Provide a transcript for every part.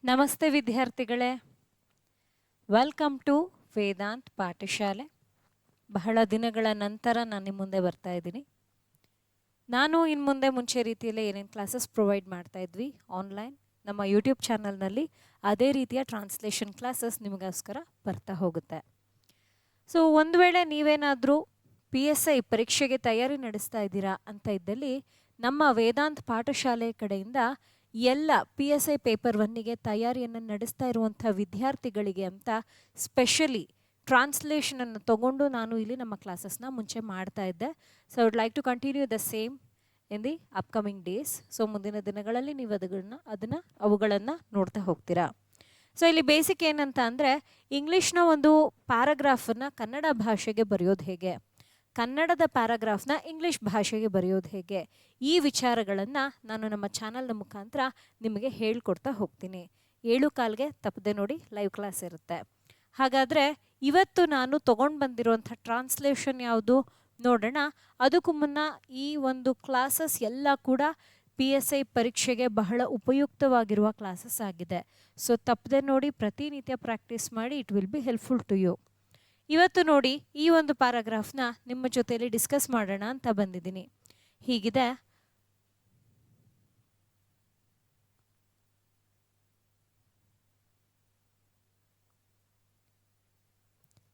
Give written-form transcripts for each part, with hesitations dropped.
ನಮಸ್ತೆ ವಿದ್ಯಾರ್ಥಿಗಳೇ, welcome to Vedant ಪಾಠಶಾಲೆ. ಬಹಳ ದಿನಗಳ ನಂತರ ನಾನು ನಿಮ್ಮ ಮುಂದೆ ಬರ್ತಾ ಇದ್ದೀನಿ. ನಾನು ಇನ್ನು ಮುಂಚೆ ರೀತಿಯಲ್ಲೇ ಏನೇನು ಕ್ಲಾಸಸ್ ಪ್ರೊವೈಡ್ ಮಾಡ್ತಾ ಇದ್ವಿ ಆನ್ಲೈನ್ ನಮ್ಮ ಯೂಟ್ಯೂಬ್ ಚಾನಲ್ನಲ್ಲಿ, ಅದೇ ರೀತಿಯ ಟ್ರಾನ್ಸ್ಲೇಷನ್ ಕ್ಲಾಸಸ್ ನಿಮಗೋಸ್ಕರ ಬರ್ತಾ ಹೋಗುತ್ತೆ. ಸೊ ಒಂದು ವೇಳೆ ನೀವೇನಾದರೂ PSI ಪರೀಕ್ಷೆಗೆ ತಯಾರಿ ನಡೆಸ್ತಾ ಇದ್ದೀರಾ ಅಂತ ಇದ್ದಲ್ಲಿ, ನಮ್ಮ ವೇದಾಂತ್ ಪಾಠಶಾಲೆ ಕಡೆಯಿಂದ ಎಲ್ಲ PSI ಪೇಪರ್ 1ಗೆ ತಯಾರಿಯನ್ನು ನಡೆಸ್ತಾ ಇರುವಂಥ ವಿದ್ಯಾರ್ಥಿಗಳಿಗೆ ಅಂತ ಸ್ಪೆಷಲಿ ಟ್ರಾನ್ಸ್ಲೇಷನನ್ನು ತಗೊಂಡು ನಾನು ಇಲ್ಲಿ ನಮ್ಮ ಕ್ಲಾಸಸ್ನ ಮುಂಚೆ ಮಾಡ್ತಾ ಇದ್ದೆ. So I would like to continue the same in the upcoming days. So ಮುಂದಿನ ದಿನಗಳಲ್ಲಿ ನೀವು ಅವುಗಳನ್ನು ನೋಡ್ತಾ ಹೋಗ್ತೀರಾ. ಸೊ ಇಲ್ಲಿ ಬೇಸಿಕ್ ಏನಂತ ಅಂದರೆ, ಇಂಗ್ಲೀಷ್ನ ಒಂದು ಪ್ಯಾರಾಗ್ರಾಫನ್ನು ಕನ್ನಡ ಭಾಷೆಗೆ ಬರೆಯೋದು ಹೇಗೆ, ಕನ್ನಡದ ಪ್ಯಾರಾಗ್ರಾಫ್ನ ಇಂಗ್ಲೀಷ್ ಭಾಷೆಗೆ ಬರೆಯೋದು ಹೇಗೆ, ಈ ವಿಚಾರಗಳನ್ನು ನಾನು ನಮ್ಮ ಚಾನಲ್ನ ಮುಖಾಂತರ ನಿಮಗೆ ಹೇಳ್ಕೊಡ್ತಾ ಹೋಗ್ತೀನಿ. 7:15ಗೆ ತಪ್ಪದೆ ನೋಡಿ, ಲೈವ್ ಕ್ಲಾಸ್ ಇರುತ್ತೆ. ಹಾಗಾದರೆ ಇವತ್ತು ನಾನು ತೊಗೊಂಡು ಬಂದಿರುವಂಥ ಟ್ರಾನ್ಸ್ಲೇಷನ್ ಯಾವುದು ನೋಡೋಣ. ಅದಕ್ಕೂ ಮುನ್ನ ಈ ಒಂದು ಕ್ಲಾಸಸ್ ಎಲ್ಲ ಕೂಡ PSI ಪರೀಕ್ಷೆಗೆ ಬಹಳ ಉಪಯುಕ್ತವಾಗಿರುವ ಕ್ಲಾಸಸ್ ಆಗಿದೆ. ಸೊ ತಪ್ಪದೆ ನೋಡಿ, ಪ್ರತಿನಿತ್ಯ ಪ್ರಾಕ್ಟೀಸ್ ಮಾಡಿ. It will be helpful to you. ಇವತ್ತು ನೋಡಿ, ಈ ಒಂದು ಪ್ಯಾರಾಗ್ರಾಫ್ನ ನಿಮ್ಮ ಜೊತೆಯಲ್ಲಿ ಡಿಸ್ಕಸ್ ಮಾಡೋಣ ಅಂತ ಬಂದಿದ್ದೀನಿ. ಹೀಗಿದೆ: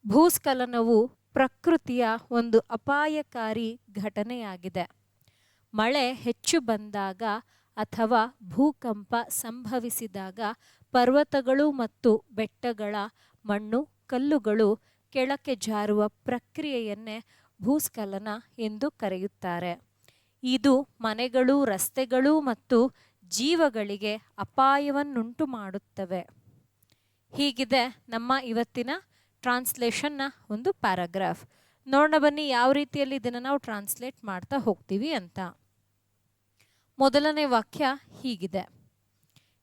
ಭೂಸ್ಖಲನವು ಪ್ರಕೃತಿಯ ಒಂದು ಅಪಾಯಕಾರಿ ಘಟನೆಯಾಗಿದೆ. ಮಳೆ ಹೆಚ್ಚು ಬಂದಾಗ ಅಥವಾ ಭೂಕಂಪ ಸಂಭವಿಸಿದಾಗ ಪರ್ವತಗಳು ಮತ್ತು ಬೆಟ್ಟಗಳ ಮಣ್ಣು ಕಲ್ಲುಗಳು ಕೆಳಕ್ಕೆ ಜಾರುವ ಪ್ರಕ್ರಿಯೆಯನ್ನೇ ಭೂಸ್ಖಲನ ಎಂದು ಕರೆಯುತ್ತಾರೆ. ಇದು ಮನೆಗಳು, ರಸ್ತೆಗಳು ಮತ್ತು ಜೀವಗಳಿಗೆ ಅಪಾಯವನ್ನುಂಟು ಮಾಡುತ್ತವೆ. ಹೀಗಿದೆ ನಮ್ಮ ಇವತ್ತಿನ ಟ್ರಾನ್ಸ್ಲೇಷನ್ನ ಒಂದು ಪ್ಯಾರಾಗ್ರಾಫ್. ನೋಡೋಣ ಬನ್ನಿ ಯಾವ ರೀತಿಯಲ್ಲಿ ಇದನ್ನು ನಾವು ಟ್ರಾನ್ಸ್ಲೇಟ್ ಮಾಡ್ತಾ ಹೋಗ್ತೀವಿ ಅಂತ. ಮೊದಲನೇ ವಾಕ್ಯ ಹೀಗಿದೆ.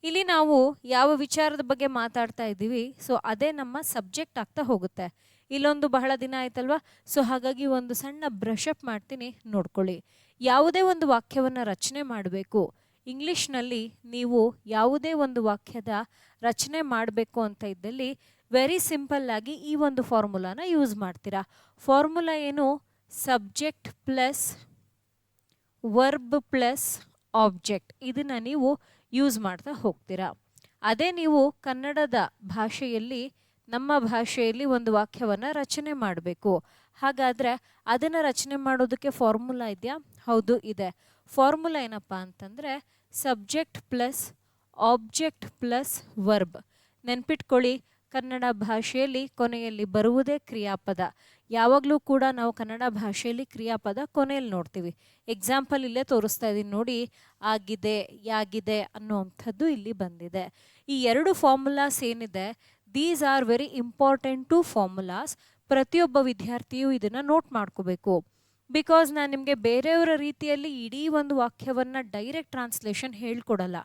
ಇಲ್ಲಿ ನಾವು ಯಾವ ವಿಚಾರದ ಬಗ್ಗೆ ಮಾತಾಡ್ತಾ ಇದ್ದೀವಿ, ಸೊ ಅದೇ ನಮ್ಮ ಸಬ್ಜೆಕ್ಟ್ ಆಗ್ತಾ ಹೋಗುತ್ತೆ. ಇಲ್ಲೊಂದು ಬಹಳ ದಿನ ಆಯ್ತಲ್ವಾ, ಸೊ ಹಾಗಾಗಿ ಒಂದು ಸಣ್ಣ ಬ್ರಷ್ ಅಪ್ ಮಾಡ್ತೀನಿ, ನೋಡ್ಕೊಳ್ಳಿ. ಯಾವುದೇ ಒಂದು ವಾಕ್ಯವನ್ನು ರಚನೆ ಮಾಡಬೇಕು, ಇಂಗ್ಲೀಷ್ನಲ್ಲಿ ನೀವು ಯಾವುದೇ ಒಂದು ವಾಕ್ಯದ ರಚನೆ ಮಾಡಬೇಕು ಅಂತ ಇದ್ದಲ್ಲಿ ವೆರಿ ಸಿಂಪಲ್ ಆಗಿ ಈ ಒಂದು ಫಾರ್ಮುಲಾನ ಯೂಸ್ ಮಾಡ್ತೀರಾ. ಫಾರ್ಮುಲಾ ಏನು? Subject plus verb plus object. ಇದನ್ನು ನೀವು ಯೂಸ್ ಮಾಡ್ತಾ ಹೋಗ್ತೀರಾ. ಅದೇ ನೀವು ಕನ್ನಡದ ಭಾಷೆಯಲ್ಲಿ, ನಮ್ಮ ಭಾಷೆಯಲ್ಲಿ ಒಂದು ವಾಕ್ಯವನ್ನು ರಚನೆ ಮಾಡಬೇಕು. ಹಾಗಾದರೆ ಅದನ್ನು ರಚನೆ ಮಾಡೋದಕ್ಕೆ ಫಾರ್ಮುಲಾ ಇದೆಯಾ? ಹೌದು, ಇದೆ. ಫಾರ್ಮುಲಾ ಏನಪ್ಪ ಅಂತಂದರೆ subject plus object plus verb. ನೆನ್ಪಿಟ್ಕೊಳ್ಳಿ, ಕನ್ನಡ ಭಾಷೆಯಲ್ಲಿ ಕೊನೆಯಲ್ಲಿ ಬರುವುದೇ ಕ್ರಿಯಾಪದ. ಯಾವಾಗಲೂ ಕೂಡ ನಾವು ಕನ್ನಡ ಭಾಷೆಯಲ್ಲಿ ಕ್ರಿಯಾಪದ ಕೊನೆಯಲ್ಲಿ ನೋಡ್ತೀವಿ. ಎಕ್ಸಾಂಪಲ್ ಇಲ್ಲೇ ತೋರಿಸ್ತಾ ಇದ್ದೀನಿ ನೋಡಿ, ಆಗಿದೆ, ಯಾಗಿದೆ ಅನ್ನುವಂಥದ್ದು ಇಲ್ಲಿ ಬಂದಿದೆ. ಈ ಎರಡು ಫಾರ್ಮುಲಾಸ್ ಏನಿದೆ, these are very important two formulas. ಪ್ರತಿಯೊಬ್ಬ ವಿದ್ಯಾರ್ಥಿಯು ಇದನ್ನು ನೋಟ್ ಮಾಡ್ಕೋಬೇಕು. ಬಿಕಾಸ್ ನಾನು ನಿಮಗೆ ಬೇರೆಯವರ ರೀತಿಯಲ್ಲಿ ಇಡೀ ಒಂದು ವಾಕ್ಯವನ್ನು ಡೈರೆಕ್ಟ್ ಟ್ರಾನ್ಸ್ಲೇಷನ್ ಹೇಳ್ಕೊಡಲ್ಲ.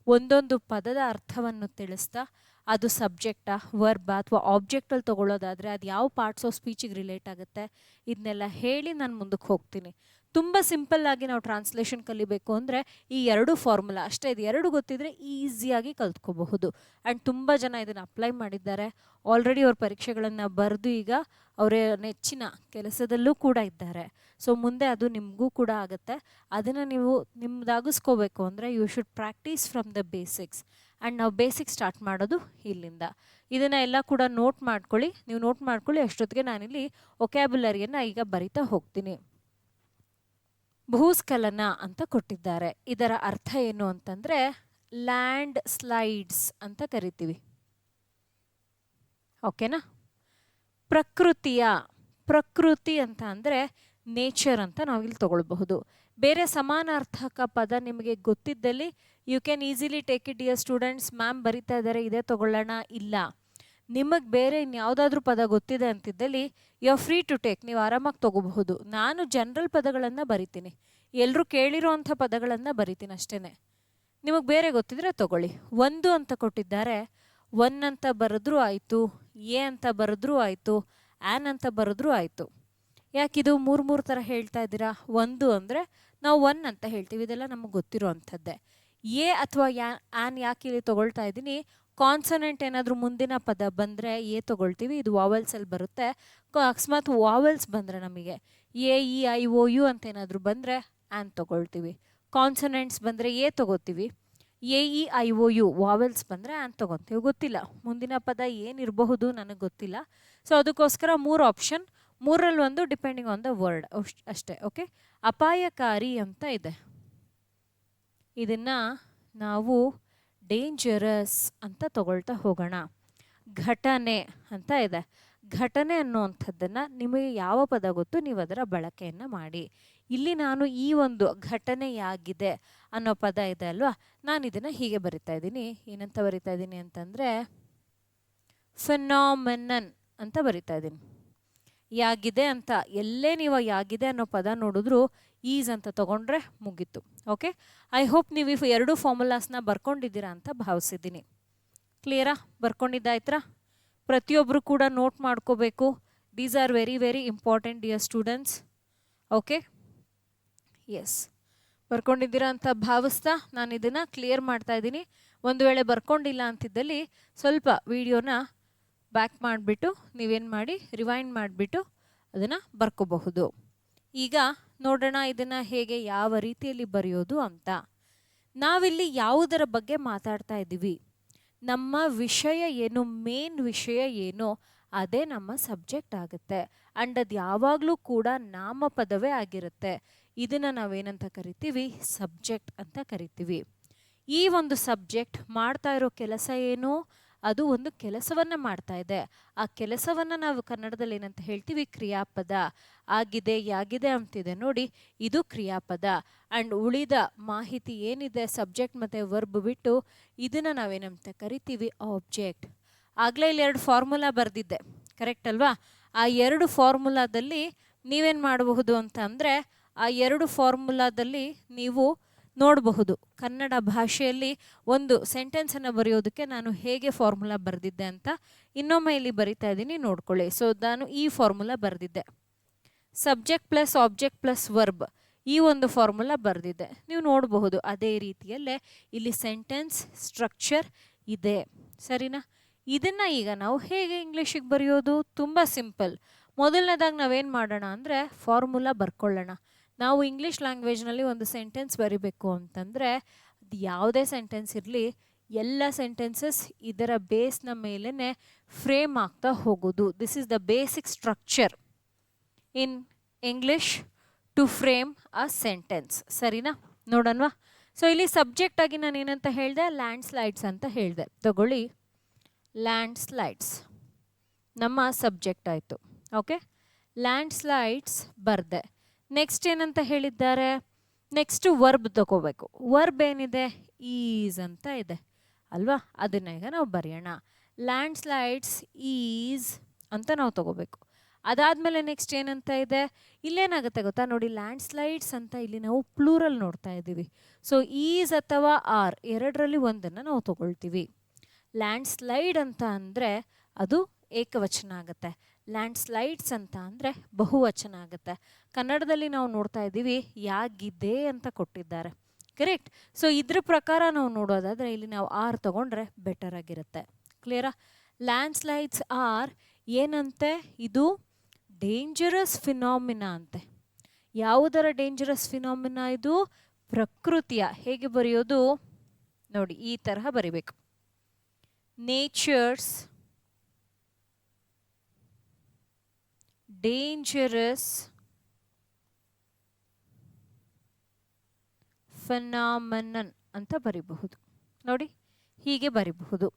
ಒಂದೊಂದು ಪದದ ಅರ್ಥವನ್ನು ತಿಳಿಸ್ತಾ, ಅದು ಸಬ್ಜೆಕ್ಟಾ, ವರ್ಬಾ ಅಥವಾ ಆಬ್ಜೆಕ್ಟಲ್ಲಿ ತೊಗೊಳ್ಳೋದಾದರೆ ಅದು ಯಾವ ಪಾರ್ಟ್ಸ್ ಆಫ್ ಸ್ಪೀಚಿಗೆ ರಿಲೇಟ್ ಆಗುತ್ತೆ, ಇದನ್ನೆಲ್ಲ ಹೇಳಿ ನಾನು ಮುಂದಕ್ಕೆ ಹೋಗ್ತೀನಿ. ತುಂಬ ಸಿಂಪಲ್ಲಾಗಿ ನಾವು ಟ್ರಾನ್ಸ್ಲೇಷನ್ ಕಲಿಬೇಕು ಅಂದರೆ ಈ ಎರಡು ಫಾರ್ಮುಲಾ ಅಷ್ಟೇ. ಇದು ಎರಡು ಗೊತ್ತಿದ್ರೆ ಈಸಿಯಾಗಿ ಕಲ್ತ್ಕೋಬಹುದು. ಆ್ಯಂಡ್ ತುಂಬ ಜನ ಇದನ್ನು ಅಪ್ಲೈ ಮಾಡಿದ್ದಾರೆ. ಆಲ್ರೆಡಿ ಅವ್ರ ಪರೀಕ್ಷೆಗಳನ್ನು ಬರೆದು ಈಗ ಅವರ ನೆಚ್ಚಿನ ಕೆಲಸದಲ್ಲೂ ಕೂಡ ಇದ್ದಾರೆ. ಸೊ ಮುಂದೆ ಅದು ನಿಮಗೂ ಕೂಡ ಆಗುತ್ತೆ. ಅದನ್ನು ನೀವು ನಿಮ್ಮದಾಗಿಸ್ಕೋಬೇಕು ಅಂದರೆ you should practise from the basics. And ನಾವು ಬೇಸಿಕ್ ಸ್ಟಾರ್ಟ್ ಮಾಡೋದು ಇಲ್ಲಿಂದ. ಇದನ್ನು ಎಲ್ಲ ಕೂಡ ನೋಟ್ ಮಾಡ್ಕೊಳ್ಳಿ. ನೀವು ನೋಟ್ ಮಾಡ್ಕೊಳ್ಳಿ, ಅಷ್ಟೊತ್ತಿಗೆ ನಾನಿಲ್ಲಿ ವೊಕ್ಯಾಬ್ಯುಲರಿಯನ್ನು ಈಗ ಬರಿತಾ ಹೋಗ್ತೀನಿ. ಭೂಸ್ಖಲನ ಅಂತ ಕೊಟ್ಟಿದ್ದಾರೆ. ಇದರ ಅರ್ಥ ಏನು ಅಂತಂದರೆ ಲ್ಯಾಂಡ್ ಸ್ಲೈಡ್ಸ್ ಅಂತ ಕರಿತೀವಿ. ಓಕೆನಾ? ಪ್ರಕೃತಿ ಅಂತ ಅಂದರೆ ನೇಚರ್ ಅಂತ ನಾವಿಲ್ಲಿ ತಗೊಳ್ಬಹುದು. ಬೇರೆ ಸಮಾನಾರ್ಥಕ ಪದ ನಿಮಗೆ ಗೊತ್ತಿದ್ದಲ್ಲಿ you can easily take it. Dear students, ma'am ಬರಿತಾ ಇದ್ದಾರೆ, ಇದೇ ತಗೊಳ್ಳೋಣ, ಇಲ್ಲ. ನಿಮಗೆ ಬೇರೆ ಇನ್ಯಾವುದಾದ್ರೂ ಪದ ಗೊತ್ತಿದೆ ಅಂತಿದ್ದಲ್ಲಿ you are free to take, ನೀವು ಆರಾಮಾಗಿ ತೊಗೋಬಹುದು. ನಾನು ಜನರಲ್ ಪದಗಳನ್ನು ಬರಿತೀನಿ, ಎಲ್ಲರೂ ಕೇಳಿರೋ ಅಂಥ ಪದಗಳನ್ನು ಬರಿತೀನಿ ಅಷ್ಟೇ. ನಿಮಗೆ ಬೇರೆ ಗೊತ್ತಿದ್ರೆ ತಗೊಳ್ಳಿ. ಒಂದು ಅಂತ ಕೊಟ್ಟಿದ್ದಾರೆ, ಒನ್ ಅಂತ ಬರೆದ್ರೂ ಆಯಿತು, ಎ ಅಂತ ಬರೆದ್ರೂ ಆಯಿತು, ಆ್ಯನ್ ಅಂತ ಬರೆದ್ರೂ ಆಯಿತು. ಯಾಕಿದು ಮೂರು ಥರ ಹೇಳ್ತಾ ಇದ್ದೀರಾ? ಒಂದು ಅಂದರೆ ನಾವು ಒನ್ ಅಂತ ಹೇಳ್ತೀವಿ, ಇದೆಲ್ಲ ನಮಗೆ ಗೊತ್ತಿರೋ ಅಂಥದ್ದೇ. ಎ ಅಥವಾ ಆ್ಯನ್ ಯಾಕೆ ಇಲ್ಲಿ ತೊಗೊಳ್ತಾ ಇದ್ದೀನಿ? ಕಾನ್ಸನೆಂಟ್ ಏನಾದರೂ ಮುಂದಿನ ಪದ ಬಂದರೆ ಎ ತೊಗೊಳ್ತೀವಿ, ಇದು ವಾವೆಲ್ಸಲ್ಲಿ ಬರುತ್ತೆ. ಅಕಸ್ಮಾತ್ ವಾವೆಲ್ಸ್ ಬಂದರೆ ನಮಗೆ A E I O U ಅಂತ ಏನಾದರೂ ಬಂದರೆ ಆ್ಯನ್ ತೊಗೊಳ್ತೀವಿ. ಕಾನ್ಸನೆಂಟ್ಸ್ ಬಂದರೆ ಎ ತೊಗೋತೀವಿ, A E I O U vowels ಬಂದರೆ ಆ್ಯನ್ ತೊಗೊತೀವಿ. ಗೊತ್ತಿಲ್ಲ ಮುಂದಿನ ಪದ ಏನಿರಬಹುದು, ನನಗೆ ಗೊತ್ತಿಲ್ಲ. ಸೊ ಅದಕ್ಕೋಸ್ಕರ 3 ಆಪ್ಷನ್, 3ರಲ್ಲಿ ಒಂದು ಡಿಪೆಂಡಿಂಗ್ ಆನ್ ದ ವರ್ಡ್ ಅಷ್ಟೇ. ಓಕೆ, ಅಪಾಯಕಾರಿ ಅಂತ ಇದೆ, ಇದನ್ನು ನಾವು ಡೇಂಜರಸ್ ಅಂತ ತಗೊಳ್ತಾ ಹೋಗೋಣ. ಘಟನೆ ಅಂತ ಇದೆ, ಘಟನೆ ಅನ್ನುವಂಥದ್ದನ್ನು ನಿಮಗೆ ಯಾವ ಪದ ಗೊತ್ತು ನೀವು ಅದರ ಬಳಕೆಯನ್ನು ಮಾಡಿ. ಇಲ್ಲಿ ನಾನು ಈ ಒಂದು ಘಟನೆಯಾಗಿದೆ ಅನ್ನೋ ಪದ ಇದೆ ಅಲ್ವಾ, ನಾನು ಇದನ್ನು ಹೀಗೆ ಬರಿತಾ ಇದ್ದೀನಿ. ಏನಂತ ಬರಿತಾ ಇದ್ದೀನಿ ಅಂತಂದರೆ ಫಿನಾಮಿನನ್ ಅಂತ ಬರಿತಾ ಇದ್ದೀನಿ. ಯಾಗಿದೆ ಅಂತ ಎಲ್ಲೇ ನೀವು ಯಾಗಿದೆ ಅನ್ನೋ ಪದ ನೋಡಿದ್ರು ಈಸ್ ಅಂತ ತಗೊಂಡ್ರೆ ಮುಗೀತು. ಓಕೆ, ಐ ಹೋಪ್ ನೀವು ಈ 2 ಫಾರ್ಮುಲಾಸ್ನ ಬರ್ಕೊಂಡಿದ್ದೀರಾ ಅಂತ ಭಾವಿಸಿದ್ದೀನಿ. ಕ್ಲಿಯರಾ? ಬರ್ಕೊಂಡಿದ್ದಾಯ್ತಾ? ಪ್ರತಿಯೊಬ್ಬರು ಕೂಡ ನೋಟ್ ಮಾಡ್ಕೋಬೇಕು. These are very very important dear students. Okay, yes, ಬರ್ಕೊಂಡಿದ್ದೀರಾ ಅಂತ ಭಾವಿಸ್ತಾ ನಾನು ಇದನ್ನು ಕ್ಲಿಯರ್ ಮಾಡ್ತಾ ಇದ್ದೀನಿ. ಒಂದು ವೇಳೆ ಬರ್ಕೊಂಡಿಲ್ಲ ಅಂತಿದ್ದಲ್ಲಿ ಸ್ವಲ್ಪ ವಿಡಿಯೋನ ಬ್ಯಾಕ್ ಮಾಡಿಬಿಟ್ಟು ನೀವೇನು ಮಾಡಿ ರಿವೈಂಡ್ ಮಾಡಿಬಿಟ್ಟು ಅದನ್ನು ಬರ್ಕೋಬಹುದು. ಈಗ ನೋಡೋಣ ಇದನ್ನು ಹೇಗೆ ಯಾವ ರೀತಿಯಲ್ಲಿ ಬರೆಯೋದು ಅಂತ. ನಾವಿಲ್ಲಿ ಯಾವುದರ ಬಗ್ಗೆ ಮಾತಾಡ್ತಾ ಇದ್ದೀವಿ, ನಮ್ಮ ವಿಷಯ ಏನು, ಮೇನ್ ವಿಷಯ ಏನೋ ಅದೇ ನಮ್ಮ ಸಬ್ಜೆಕ್ಟ್ ಆಗುತ್ತೆ. ಆ್ಯಂಡ್ ಅದು ಯಾವಾಗಲೂ ಕೂಡ ನಾಮಪದವೇ ಆಗಿರುತ್ತೆ. ಇದನ್ನು ನಾವೇನಂತ ಕರಿತೀವಿ? ಸಬ್ಜೆಕ್ಟ್ ಅಂತ ಕರಿತೀವಿ. ಈ ಒಂದು ಸಬ್ಜೆಕ್ಟ್ ಮಾಡ್ತಾ ಇರೋ ಕೆಲಸ ಏನು? ಅದು ಒಂದು ಕೆಲಸವನ್ನು ಮಾಡ್ತಾ ಇದೆ. ಆ ಕೆಲಸವನ್ನು ನಾವು ಕನ್ನಡದಲ್ಲಿ ಏನಂತ ಹೇಳ್ತೀವಿ? ಕ್ರಿಯಾಪದ. ಆಗಿದೆ, ಯಾಗಿದೆ ಅಂತಿದೆ ನೋಡಿ, ಇದು ಕ್ರಿಯಾಪದ. ಆ್ಯಂಡ್ ಉಳಿದ ಮಾಹಿತಿ ಏನಿದೆ ಸಬ್ಜೆಕ್ಟ್ ಮತ್ತು ವರ್ಬ್ ಬಿಟ್ಟು ಇದನ್ನು ನಾವೇನಂತ ಕರಿತೀವಿ? ಆಬ್ಜೆಕ್ಟ್. ಆಗಲೇ ಇಲ್ಲಿ 2 ಫಾರ್ಮುಲಾ ಬರೆದಿದ್ದೆ, ಕರೆಕ್ಟ್ ಅಲ್ವಾ? ಆ 2 ಫಾರ್ಮುಲಾದಲ್ಲಿ ನೀವೇನು ಮಾಡಬಹುದು ಅಂತ ಅಂದರೆ, ಆ 2 ಫಾರ್ಮುಲಾದಲ್ಲಿ ನೀವು ನೋಡಬಹುದು ಕನ್ನಡ ಭಾಷೆಯಲ್ಲಿ ಒಂದು ಸೆಂಟೆನ್ಸನ್ನು ಬರೆಯೋದಕ್ಕೆ ನಾನು ಹೇಗೆ ಫಾರ್ಮುಲಾ ಬರೆದಿದ್ದೆ ಅಂತ. ಇನ್ನೊಮ್ಮೆ ಇಲ್ಲಿ ಬರಿತಾ ಇದ್ದೀನಿ, ನೋಡ್ಕೊಳ್ಳಿ. ಸೊ ನಾನು ಈ ಫಾರ್ಮುಲಾ ಬರೆದಿದ್ದೆ, subject plus object plus verb, ಈ ಒಂದು ಫಾರ್ಮುಲಾ ಬರೆದಿದ್ದೆ. ನೀವು ನೋಡಬಹುದು ಅದೇ ರೀತಿಯಲ್ಲೇ ಇಲ್ಲಿ ಸೆಂಟೆನ್ಸ್ ಸ್ಟ್ರಕ್ಚರ್ ಇದೆ, ಸರಿನಾ? ಇದನ್ನು ಈಗ ನಾವು ಹೇಗೆ ಇಂಗ್ಲೀಷಿಗೆ ಬರೆಯೋದು? ತುಂಬ ಸಿಂಪಲ್. ಮೊದಲನೇದಾಗಿ ನಾವೇನು ಮಾಡೋಣ ಅಂದರೆ ಫಾರ್ಮುಲಾ ಬರ್ಕೊಳ್ಳೋಣ. ನಾವು ಇಂಗ್ಲೀಷ್ ಲ್ಯಾಂಗ್ವೇಜ್ನಲ್ಲಿ ಒಂದು ಸೆಂಟೆನ್ಸ್ ಬರಿಬೇಕು ಅಂತಂದರೆ ಅದು ಯಾವುದೇ ಸೆಂಟೆನ್ಸ್ ಇರಲಿ, ಎಲ್ಲ ಸೆಂಟೆನ್ಸಸ್ ಇದರ ಬೇಸ್ನ ಮೇಲೇ ಫ್ರೇಮ್ ಆಗ್ತಾ ಹೋಗೋದು. This is the basic structure in English to frame a sentence, ಸರಿನಾ? ನೋಡೋಣವಾ? ಸೊ ಇಲ್ಲಿ ಸಬ್ಜೆಕ್ಟ್ ಆಗಿ ನಾನು ಏನಂತ ಹೇಳಿದೆ? ಲ್ಯಾಂಡ್ ಸ್ಲೈಡ್ಸ್ ಅಂತ ಹೇಳಿದೆ. ತಗೊಳ್ಳಿ, ಲ್ಯಾಂಡ್ ಸ್ಲೈಡ್ಸ್ ನಮ್ಮ ಸಬ್ಜೆಕ್ಟ್ ಆಯಿತು. ಓಕೆ, ಲ್ಯಾಂಡ್ ಸ್ಲೈಡ್ಸ್ ಬರೆದೆ. ನೆಕ್ಸ್ಟ್ ಏನಂತ ಹೇಳಿದ್ದಾರೆ? ನೆಕ್ಸ್ಟು ವರ್ಬ್ ತಗೋಬೇಕು. ವರ್ಬ್ ಏನಿದೆ? ಈಸ್ ಅಂತ ಇದೆ ಅಲ್ವಾ? ಅದನ್ನ ಈಗ ನಾವು ಬರೆಯೋಣ. ಲ್ಯಾಂಡ್ ಸ್ಲೈಡ್ಸ್ ಈಸ್ ಅಂತ ನಾವು ತಗೋಬೇಕು. ಅದಾದಮೇಲೆ ನೆಕ್ಸ್ಟ್ ಏನಂತ ಇದೆ? ಇಲ್ಲೇನಾಗುತ್ತೆ ಗೊತ್ತಾ ನೋಡಿ, ಲ್ಯಾಂಡ್ ಸ್ಲೈಡ್ಸ್ ಅಂತ ಇಲ್ಲಿ ನಾವು ಪ್ಲೂರಲ್ ನೋಡ್ತಾ ಇದ್ದೀವಿ. ಸೊ ಈಸ್ ಅಥವಾ ಆರ್ ಎರಡರಲ್ಲಿ ಒಂದನ್ನು ನಾವು ತಗೊಳ್ತೀವಿ. ಲ್ಯಾಂಡ್ ಸ್ಲೈಡ್ ಅಂತ ಅಂದರೆ ಅದು ಏಕವಚನ ಆಗುತ್ತೆ. ಲ್ಯಾಂಡ್ ಸ್ಲೈಡ್ಸ್ ಅಂತ ಅಂದರೆ ಬಹುವಚನ ಆಗುತ್ತೆ. ಕನ್ನಡದಲ್ಲಿ ನಾವು ನೋಡ್ತಾ ಇದ್ದೀವಿ ಯಾಗಿದೆ ಅಂತ ಕೊಟ್ಟಿದ್ದಾರೆ, ಕರೆಕ್ಟ್? ಸೊ ಇದ್ರ ಪ್ರಕಾರ ನಾವು ನೋಡೋದಾದರೆ ಇಲ್ಲಿ ನಾವು ಆರ್ ತಗೊಂಡ್ರೆ ಬೆಟರ್ ಆಗಿರುತ್ತೆ. ಕ್ಲಿಯರಾ? ಲ್ಯಾಂಡ್ ಸ್ಲೈಡ್ಸ್ ಆರ್ ಏನಂತೆ? ಇದು ಡೇಂಜರಸ್ ಫಿನಾಮಿನಾ ಅಂತೆ. ಯಾವುದರ ಡೇಂಜರಸ್ ಫಿನಾಮಿನಾ ಇದು? ಪ್ರಕೃತಿಯ. ಹೇಗೆ ಬರೆಯೋದು ನೋಡಿ, ಈ ತರಹ ಬರಿಬೇಕು. ನೇಚರ್ಸ್ ಡೇಂಜರಸ್ ಫೆನಾಮಿನನ್ ಅಂತ ಬರಿಬಹುದು ನೋಡಿ, ಹೀಗೆ ಬರಿಬಹುದು.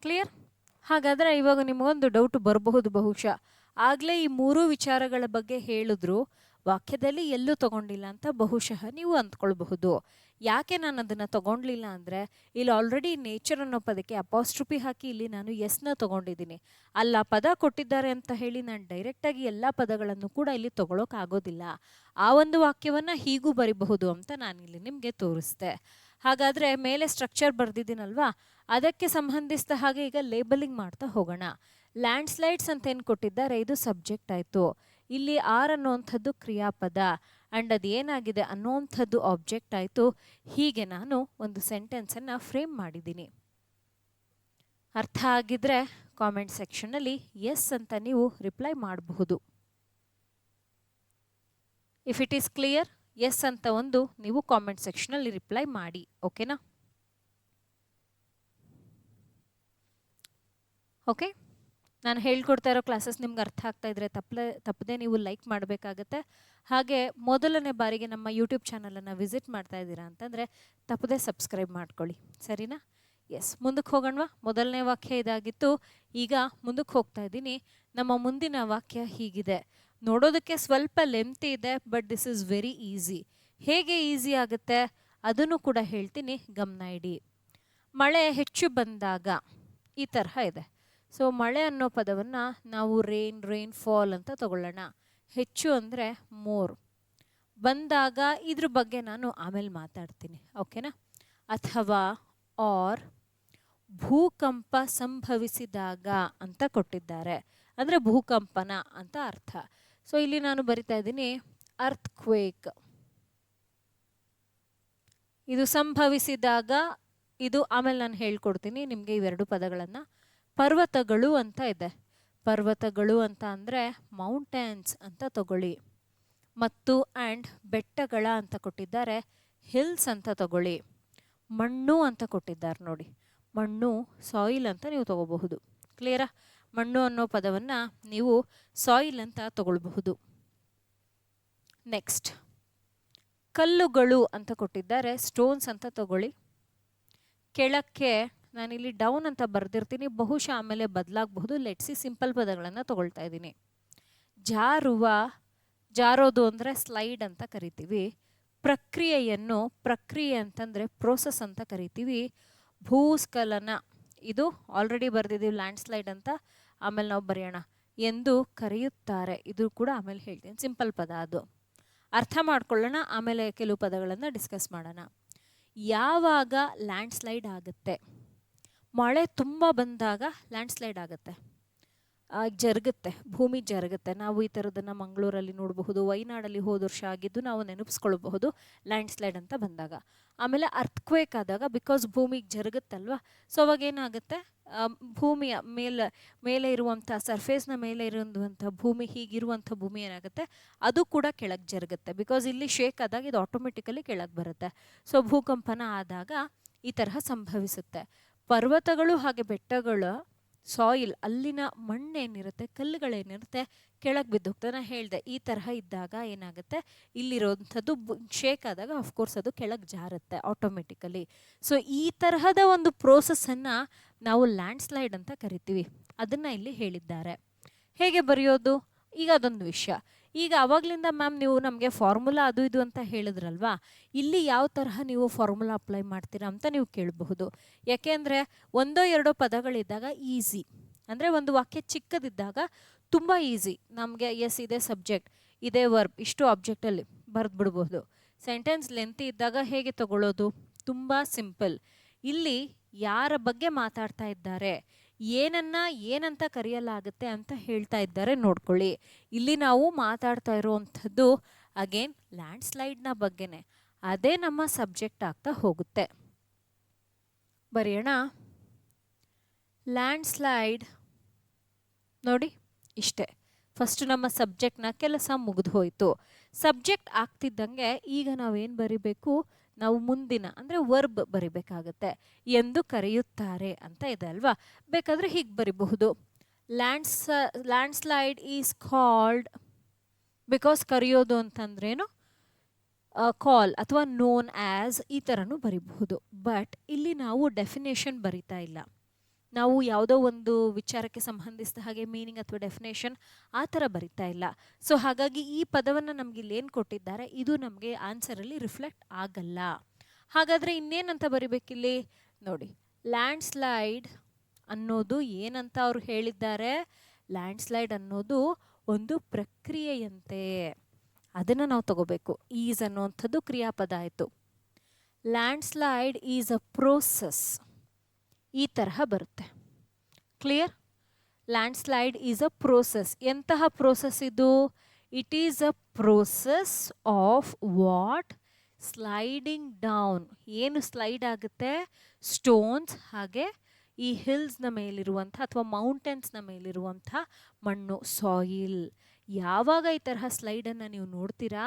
ಕ್ಲಿಯರ್? ಹಾಗಾದರೆ ಇವಾಗ ನಿಮಗೊಂದು ಡೌಟ್ ಬರಬಹುದು ಬಹುಶಃ, ಆಗಲೇ ಈ 3 ವಿಚಾರಗಳ ಬಗ್ಗೆ ಹೇಳಿದ್ರು, ವಾಕ್ಯದಲ್ಲಿ ಎಲ್ಲೂ ತಗೊಂಡಿಲ್ಲ ಅಂತ ಬಹುಶಃ ನೀವು ಅಂದ್ಕೊಳ್ಬಹುದು. ಯಾಕೆ ನಾನು ಅದನ್ನು ತಗೊಂಡ್ಲಿಲ್ಲ ಅಂದರೆ, ಇಲ್ಲಿ ಆಲ್ರೆಡಿ ನೇಚರ್ ಅನ್ನೋ ಪದಕ್ಕೆ ಅಪಾಸ್ಟ್ರಫಿ ಹಾಕಿ ಇಲ್ಲಿ ನಾನು ಎಸ್ನ ತಗೊಂಡಿದ್ದೀನಿ. ಅಲ್ಲ ಪದ ಕೊಟ್ಟಿದ್ದಾರೆ ಅಂತ ಹೇಳಿ ನಾನು ಡೈರೆಕ್ಟಾಗಿ ಎಲ್ಲ ಪದಗಳನ್ನು ಕೂಡ ಇಲ್ಲಿ ತಗೊಳ್ಳೋಕ್ಕಾಗೋದಿಲ್ಲ. ಆ ಒಂದು ವಾಕ್ಯವನ್ನು ಹೀಗೂ ಬರಿಬಹುದು ಅಂತ ನಾನಿಲ್ಲಿ ನಿಮಗೆ ತೋರಿಸ್ದೆ. ಹಾಗಾದರೆ ಮೇಲೆ ಸ್ಟ್ರಕ್ಚರ್ ಬರೆದಿದ್ದೀನಲ್ವಾ, ಅದಕ್ಕೆ ಸಂಬಂಧಿಸಿದ ಹಾಗೆ ಈಗ ಲೇಬಲಿಂಗ್ ಮಾಡ್ತಾ ಹೋಗೋಣ. ಲ್ಯಾಂಡ್ ಸ್ಲೈಡ್ಸ್ ಅಂತ ಏನು ಕೊಟ್ಟಿದ್ದಾರೆ, ಇದು ಸಬ್ಜೆಕ್ಟ್ ಆಯಿತು. ಇಲ್ಲಿ ಆರ್ ಅನ್ನುವಂಥದ್ದು ಕ್ರಿಯಾಪದ. ಆ್ಯಂಡ್ ಅದು ಏನಾಗಿದೆ ಅನ್ನೋವಂಥದ್ದು ಆಬ್ಜೆಕ್ಟ್ ಆಯಿತು. ಹೀಗೆ ನಾನು ಒಂದು ಸೆಂಟೆನ್ಸನ್ನು ಫ್ರೇಮ್ ಮಾಡಿದ್ದೀನಿ. ಅರ್ಥ ಆಗಿದ್ರೆ ಕಾಮೆಂಟ್ ಸೆಕ್ಷನಲ್ಲಿ ಎಸ್ ಅಂತ ನೀವು ರಿಪ್ಲೈ ಮಾಡಬಹುದು. If it is clear, yes ಅಂತ ಒಂದು ನೀವು ಕಾಮೆಂಟ್ ಸೆಕ್ಷನಲ್ಲಿ ರಿಪ್ಲೈ ಮಾಡಿ. ಓಕೆನಾ? ಓಕೆ, ನಾನು ಹೇಳ್ಕೊಡ್ತಾ ಇರೋ ಕ್ಲಾಸಸ್ ನಿಮ್ಗೆ ಅರ್ಥ ಆಗ್ತಾ ಇದ್ರೆ ತಪ್ಪದೆ ನೀವು ಲೈಕ್ ಮಾಡಬೇಕಾಗತ್ತೆ. ಹಾಗೆ ಮೊದಲನೇ ಬಾರಿಗೆ ನಮ್ಮ ಯೂಟ್ಯೂಬ್ ಚಾನಲನ್ನು ವಿಸಿಟ್ ಮಾಡ್ತಾ ಇದ್ದೀರಾ ಅಂತಂದರೆ ತಪ್ಪದೆ ಸಬ್ಸ್ಕ್ರೈಬ್ ಮಾಡ್ಕೊಳ್ಳಿ. ಸರಿನಾ? ಎಸ್, ಮುಂದಕ್ಕೆ ಹೋಗೋಣವಾ? ಮೊದಲನೇ ವಾಕ್ಯ ಇದಾಗಿತ್ತು. ಈಗ ಮುಂದಕ್ಕೆ ಹೋಗ್ತಾ ಇದ್ದೀನಿ. ನಮ್ಮ ಮುಂದಿನ ವಾಕ್ಯ ಹೀಗಿದೆ. ನೋಡೋದಕ್ಕೆ ಸ್ವಲ್ಪ ಲೆಂತಿ ಇದೆ, but this is very easy. ಹೇಗೆ ಈಸಿ ಆಗುತ್ತೆ ಅದನ್ನು ಕೂಡ ಹೇಳ್ತೀನಿ, ಗಮನ ಇಡಿ. ಮಳೆ ಹೆಚ್ಚು ಬಂದಾಗ ಈ ತರಹ ಇದೆ. ಸೊ ಮಳೆ ಅನ್ನೋ ಪದವನ್ನು ನಾವು ರೈನ್ ಫಾಲ್ ಅಂತ ತಗೊಳ್ಳೋಣ. ಹೆಚ್ಚು ಅಂದರೆ ಮೋರ್. ಬಂದಾಗ ಇದ್ರ ಬಗ್ಗೆ ನಾನು ಆಮೇಲೆ ಮಾತಾಡ್ತೀನಿ. ಓಕೆನಾ? ಅಥವಾ ಆರ್ ಭೂಕಂಪ ಸಂಭವಿಸಿದಾಗ ಅಂತ ಕೊಟ್ಟಿದ್ದಾರೆ. ಅಂದರೆ ಭೂಕಂಪನ ಅಂತ ಅರ್ಥ. ಸೊ ಇಲ್ಲಿ ನಾನು ಬರಿತಾ ಇದ್ದೀನಿ ಅರ್ಥ್ಕ್ವೇಕ್. ಇದು ಸಂಭವಿಸಿದಾಗ, ಇದು ಆಮೇಲೆ ನಾನು ಹೇಳ್ಕೊಡ್ತೀನಿ ನಿಮಗೆ ಇವೆರಡು ಪದಗಳನ್ನು. ಪರ್ವತಗಳು ಅಂತ ಇದೆ. ಪರ್ವತಗಳು ಅಂತ ಅಂದರೆ ಮೌಂಟೇನ್ಸ್ ಅಂತ ತಗೊಳ್ಳಿ. ಮತ್ತು ಆ್ಯಂಡ್ ಬೆಟ್ಟಗಳ ಅಂತ ಕೊಟ್ಟಿದ್ದಾರೆ, ಹಿಲ್ಸ್ ಅಂತ ತಗೊಳ್ಳಿ. ಮಣ್ಣು ಅಂತ ಕೊಟ್ಟಿದ್ದಾರೆ ನೋಡಿ, ಮಣ್ಣು ಸಾಯಿಲ್ ಅಂತ ನೀವು ತಗೋಬಹುದು. ಕ್ಲಿಯರಾ? ಮಣ್ಣು ಅನ್ನೋ ಪದವನ್ನು ನೀವು ಸಾಯಿಲ್ ಅಂತ ತಗೊಳ್ಬಹುದು. ನೆಕ್ಸ್ಟ್, ಕಲ್ಲುಗಳು ಅಂತ ಕೊಟ್ಟಿದ್ದಾರೆ, ಸ್ಟೋನ್ಸ್ ಅಂತ ತಗೊಳ್ಳಿ. ಕೆಳಕ್ಕೆ ನಾನಿಲ್ಲಿ ಡೌನ್ ಅಂತ ಬರೆದಿರ್ತೀನಿ, ಬಹುಶಃ ಆಮೇಲೆ ಬದಲಾಗಬಹುದು. ಲೆಟ್ಸಿ ಸಿಂಪಲ್ ಪದಗಳನ್ನು ತಗೊಳ್ತಾ ಇದ್ದೀನಿ. ಜಾರೋದು ಅಂದರೆ ಸ್ಲೈಡ್ ಅಂತ ಕರಿತೀವಿ. ಪ್ರಕ್ರಿಯೆ ಅಂತಂದರೆ ಪ್ರೋಸೆಸ್ ಅಂತ ಕರಿತೀವಿ. ಭೂಸ್ಖಲನ, ಇದು ಆಲ್ರೆಡಿ ಬರೆದಿದ್ದೀವಿ ಲ್ಯಾಂಡ್ ಸ್ಲೈಡ್ ಅಂತ, ಆಮೇಲೆ ನಾವು ಬರೆಯೋಣ ಎಂದು ಕರೆಯುತ್ತಾರೆ. ಇದು ಕೂಡ ಆಮೇಲೆ ಹೇಳ್ತೀನಿ, ಸಿಂಪಲ್ ಪದ ಅದು. ಅರ್ಥ ಮಾಡ್ಕೊಳ್ಳೋಣ, ಆಮೇಲೆ ಕೆಲವು ಪದಗಳನ್ನು ಡಿಸ್ಕಸ್ ಮಾಡೋಣ. ಯಾವಾಗ ಲ್ಯಾಂಡ್ ಸ್ಲೈಡ್ ಆಗುತ್ತೆ? ಮಳೆ ತುಂಬ ಬಂದಾಗ ಲ್ಯಾಂಡ್ ಸ್ಲೈಡ್ ಆಗುತ್ತೆ, ಜರುಗುತ್ತೆ, ಭೂಮಿ ಜರುಗುತ್ತೆ. ನಾವು ಈ ಥರದನ್ನು ಮಂಗಳೂರಲ್ಲಿ ನೋಡಬಹುದು, ವೈನಾಡಲ್ಲಿ ಹೋದ ವರ್ಷ ಆಗಿದ್ದು ನಾವು ನೆನಪಿಸ್ಕೊಳ್ಬಹುದು ಲ್ಯಾಂಡ್ ಸ್ಲೈಡ್ ಅಂತ ಬಂದಾಗ. ಆಮೇಲೆ ಅರ್ಥ್ಕ್ವೇಕ್ ಆದಾಗ, ಬಿಕಾಸ್ ಭೂಮಿಗೆ ಜರುಗುತ್ತಲ್ವ, ಸೊ ಅವಾಗ ಏನಾಗುತ್ತೆ, ಭೂಮಿಯ ಮೇಲೆ ಇರುವಂಥ ಸರ್ಫೇಸ್ನ ಮೇಲೆ ಇರುವಂಥ ಭೂಮಿ, ಹೀಗಿರುವಂಥ ಭೂಮಿ ಏನಾಗುತ್ತೆ ಅದು ಕೂಡ ಕೆಳಗೆ ಜರುಗುತ್ತೆ. ಬಿಕಾಸ್ ಇಲ್ಲಿ ಶೇಕ್ ಆದಾಗ ಇದು ಆಟೋಮೆಟಿಕಲಿ ಕೆಳಗೆ ಬರುತ್ತೆ. ಸೊ ಭೂಕಂಪನ ಆದಾಗ ಈ ತರಹ ಸಂಭವಿಸುತ್ತೆ. ಪರ್ವತಗಳು ಹಾಗೆ ಬೆಟ್ಟಗಳ ಸಾಯಿಲ್, ಅಲ್ಲಿನ ಮಣ್ಣೇನಿರುತ್ತೆ, ಕಲ್ಲುಗಳೇನಿರುತ್ತೆ ಕೆಳಗೆ ಬಿದ್ದೋಗ್ತದೆ. ನಾನು ಹೇಳಿದೆ ಈ ತರಹ ಇದ್ದಾಗ ಏನಾಗುತ್ತೆ, ಇಲ್ಲಿರೋವಂಥದ್ದು ಶೇಕ್ ಆದಾಗ ಅಫ್ಕೋರ್ಸ್ ಅದು ಕೆಳಗೆ ಜಾರುತ್ತೆ ಆಟೋಮೆಟಿಕಲಿ. ಸೊ ಈ ತರಹದ ಒಂದು ಪ್ರೋಸೆಸ್ಸನ್ನು ನಾವು ಲ್ಯಾಂಡ್ ಸ್ಲೈಡ್ ಅಂತ ಕರಿತೀವಿ. ಅದನ್ನು ಇಲ್ಲಿ ಹೇಳಿದ್ದಾರೆ. ಹೇಗೆ ಬರೆಯೋದು? ಈಗ ಅದೊಂದು ವಿಷಯ. ಈಗ ಅವಾಗಲಿಂದ ಮ್ಯಾಮ್ ನೀವು ನಮಗೆ ಫಾರ್ಮುಲಾ ಅದು ಇದು ಅಂತ ಹೇಳಿದ್ರಲ್ವಾ, ಇಲ್ಲಿ ಯಾವ ತರಹ ನೀವು ಫಾರ್ಮುಲಾ ಅಪ್ಲೈ ಮಾಡ್ತೀರಾ ಅಂತ ನೀವು ಕೇಳಬಹುದು. ಯಾಕೆಂದರೆ ಒಂದೋ ಎರಡೋ ಪದಗಳಿದ್ದಾಗ ಈಸಿ, ಅಂದರೆ ಒಂದು ವಾಕ್ಯ ಚಿಕ್ಕದಿದ್ದಾಗ ತುಂಬ ಈಸಿ. ನಮಗೆ ಎಸ್ ಇದೆ ಸಬ್ಜೆಕ್ಟ್, ಇದೇ ವರ್ಬ್, ಇಷ್ಟು ಆಬ್ಜೆಕ್ಟಲ್ಲಿ ಬರೆದು ಬಿಡ್ಬೋದು. ಸೆಂಟೆನ್ಸ್ ಲೆಂತಿ ಇದ್ದಾಗ ಹೇಗೆ ತಗೊಳ್ಳೋದು? ತುಂಬ ಸಿಂಪಲ್. ಇಲ್ಲಿ ಯಾರ ಬಗ್ಗೆ ಮಾತಾಡ್ತಾ ಇದ್ದಾರೆ, ಏನಂತ ಕರೆಯಲಾಗುತ್ತೆ ಅಂತ ಹೇಳ್ತಾ ಇದ್ದಾರೆ ನೋಡ್ಕೊಳ್ಳಿ. ಇಲ್ಲಿ ನಾವು ಮಾತಾಡ್ತಾ ಇರುವಂಥದ್ದು ಅಗೇನ್ ಲ್ಯಾಂಡ್ ಸ್ಲೈಡ್ನ ಬಗ್ಗೆನೆ, ಅದೇ ನಮ್ಮ ಸಬ್ಜೆಕ್ಟ್ ಆಗ್ತಾ ಹೋಗುತ್ತೆ. ಬರೆಯೋಣ. ಲ್ಯಾಂಡ್ ಸ್ಲೈಡ್ ನೋಡಿ, ಇಷ್ಟೇ. ಫಸ್ಟ್ ನಮ್ಮ ಸಬ್ಜೆಕ್ಟ್ನ ಕೆಲಸ ಮುಗಿದು ಹೋಯಿತು. ಸಬ್ಜೆಕ್ಟ್ ಆಗ್ತಿದ್ದಂಗೆ ಈಗ ನಾವೇನು ಬರಿಬೇಕು, ನಾವು ಮುಂದಿನ ಅಂದರೆ ವರ್ಬ್ ಬರಿಬೇಕಾಗತ್ತೆ. ಎಂದು ಕರೆಯುತ್ತಾರೆ ಅಂತ ಇದೆ ಅಲ್ವಾ, ಬೇಕಾದರೆ ಹೀಗೆ ಬರಿಬಹುದು. Landslide is called, because ಕರೆಯೋದು ಅಂತಂದ್ರೇನು, ಕಾಲ್ ಅಥವಾ ನೋನ್ ಆ್ಯಸ್, ಈ ಥರನೂ ಬರಿಬಹುದು. ಬಟ್ ಇಲ್ಲಿ ನಾವು ಡೆಫಿನೇಷನ್ ಬರಿತಾ ಇಲ್ಲ, ನಾವು ಯಾವುದೋ ಒಂದು ವಿಚಾರಕ್ಕೆ ಸಂಬಂಧಿಸಿದ ಹಾಗೆ ಮೀನಿಂಗ್ ಅಥವಾ ಡೆಫಿನೇಷನ್ ಆ ಥರ ಬರಿತಾ ಇಲ್ಲ. ಸೊ ಹಾಗಾಗಿ ಈ ಪದವನ್ನು ನಮ್ಗೆ ಇಲ್ಲೇನು ಕೊಟ್ಟಿದ್ದಾರೆ ಇದು ನಮಗೆ ಆನ್ಸರಲ್ಲಿ ರಿಫ್ಲೆಕ್ಟ್ ಆಗಲ್ಲ. ಹಾಗಾದರೆ ಇನ್ನೇನಂತ ಬರಿಬೇಕಿಲ್ಲಿ ನೋಡಿ, ಲ್ಯಾಂಡ್ ಸ್ಲೈಡ್ ಅನ್ನೋದು ಏನಂತ ಅವರು ಹೇಳಿದ್ದಾರೆ, ಲ್ಯಾಂಡ್ ಸ್ಲೈಡ್ ಅನ್ನೋದು ಒಂದು ಪ್ರಕ್ರಿಯೆಯಂತೆ, ಅದನ್ನು ನಾವು ತಗೋಬೇಕು. ಈಸ್ ಅನ್ನೋವಂಥದ್ದು ಕ್ರಿಯಾಪದ ಆಯಿತು. Land slide is a process, ಈ ತರಹ ಬರುತ್ತೆ. Clear? Land slide is a process. ಎಂತಹ ಪ್ರೋಸೆಸ್ ಇದು? It is a process of what sliding down. ಏನು ಸ್ಲೈಡ್ ಆಗುತ್ತೆ? ಸ್ಟೋನ್ಸ್ ಹಾಗೆ ಈ ಹಿಲ್ಸ್ನ ಮೇಲಿರುವಂಥ ಅಥವಾ ಮೌಂಟೇನ್ಸ್ನ ಮೇಲಿರುವಂಥ ಮಣ್ಣು, ಸಾಯಿಲ್. ಯಾವಾಗ ಈ ತರಹ ಸ್ಲೈಡನ್ನು ನೀವು ನೋಡ್ತೀರಾ?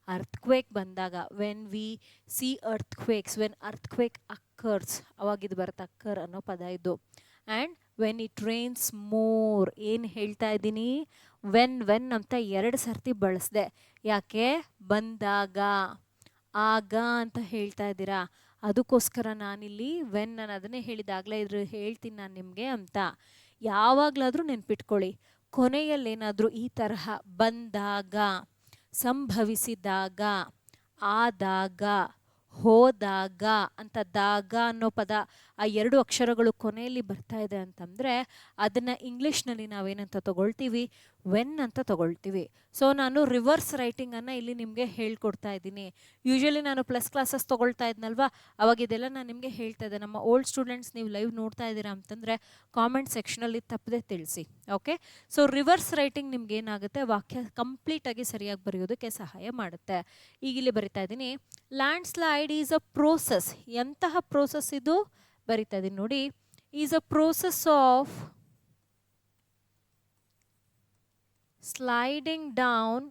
ಅರ್ಥಕ್ವೇಕ್ ಬಂದಾಗ. When we see earthquakes, when earthquake occurs, ಅವಾಗಿದು ಬರುತ್ತೆ, ಅಕ್ಕರ್ ಅನ್ನೋ ಪದ ಇದು. And when it rains more, ಏನು ಹೇಳ್ತಾ ಇದ್ದೀನಿ? ವೆನ್ ಅಂತ 2 ಸರ್ತಿ ಬಳಸಿದೆ. ಯಾಕೆ? ಬಂದಾಗ, ಆಗ ಅಂತ ಹೇಳ್ತಾ ಇದ್ದೀರಾ. ಅದಕ್ಕೋಸ್ಕರ ನಾನಿಲ್ಲಿ ವೆನ್, ನಾನು ಅದನ್ನೇ ಹೇಳಿದಾಗಲೇ ಇದ್ರ ಹೇಳ್ತೀನಿ ನಾನು ನಿಮಗೆ ಅಂತ. ಯಾವಾಗಲಾದರೂ ನೆನ್ಪಿಟ್ಕೊಳ್ಳಿ, ಕೊನೆಯಲ್ಲೇನಾದರೂ ಈ ತರಹ ಬಂದಾಗ, ಸಂಭವಿಸಿದಾಗ, ಆದಾಗ, ಹೋದಾಗ ಅಂತ ದಾಗ ಅನ್ನೋ ಪದ ಆ 2 ಅಕ್ಷರಗಳು ಕೊನೆಯಲ್ಲಿ ಬರ್ತಾ ಇದೆ ಅಂತಂದರೆ ಅದನ್ನು ಇಂಗ್ಲೀಷ್ನಲ್ಲಿ ನಾವೇನಂತ ತಗೊಳ್ತೀವಿ? ವೆನ್ ಅಂತ ತಗೊಳ್ತೀವಿ. ಸೊ ನಾನು ರಿವರ್ಸ್ ರೈಟಿಂಗನ್ನು ಇಲ್ಲಿ ನಿಮಗೆ ಹೇಳ್ಕೊಡ್ತಾ ಇದ್ದೀನಿ. ಯೂಶ್ವಲಿ ನಾನು ಪ್ಲಸ್ ಕ್ಲಾಸಸ್ ತೊಗೊಳ್ತಾ ಇದ್ನಲ್ವಾ, ಅವಾಗ ಇದೆಲ್ಲ ನಾನು ನಿಮಗೆ ಹೇಳ್ತಾ ಇದ್ದೆ. ನಮ್ಮ ಓಲ್ಡ್ ಸ್ಟೂಡೆಂಟ್ಸ್ ನೀವು ಲೈವ್ ನೋಡ್ತಾ ಇದ್ದೀರಾ ಅಂತಂದರೆ ಕಾಮೆಂಟ್ ಸೆಕ್ಷನಲ್ಲಿ ತಪ್ಪದೆ ತಿಳಿಸಿ. ಓಕೆ, ಸೊ ರಿವರ್ಸ್ ರೈಟಿಂಗ್ ನಿಮ್ಗೆ ಏನಾಗುತ್ತೆ? ವಾಕ್ಯ ಕಂಪ್ಲೀಟಾಗಿ ಸರಿಯಾಗಿ ಬರೆಯೋದಕ್ಕೆ ಸಹಾಯ ಮಾಡುತ್ತೆ. ಈಗ ಇಲ್ಲಿ ಬರಿತಾ ಇದ್ದೀನಿ, landslide is a process. ಎಂತಹ ಪ್ರೋಸೆಸ್ ಇದು? ಬರಿತಾ ಇದ್ದೀನಿ ನೋಡಿ. Is a process of sliding down,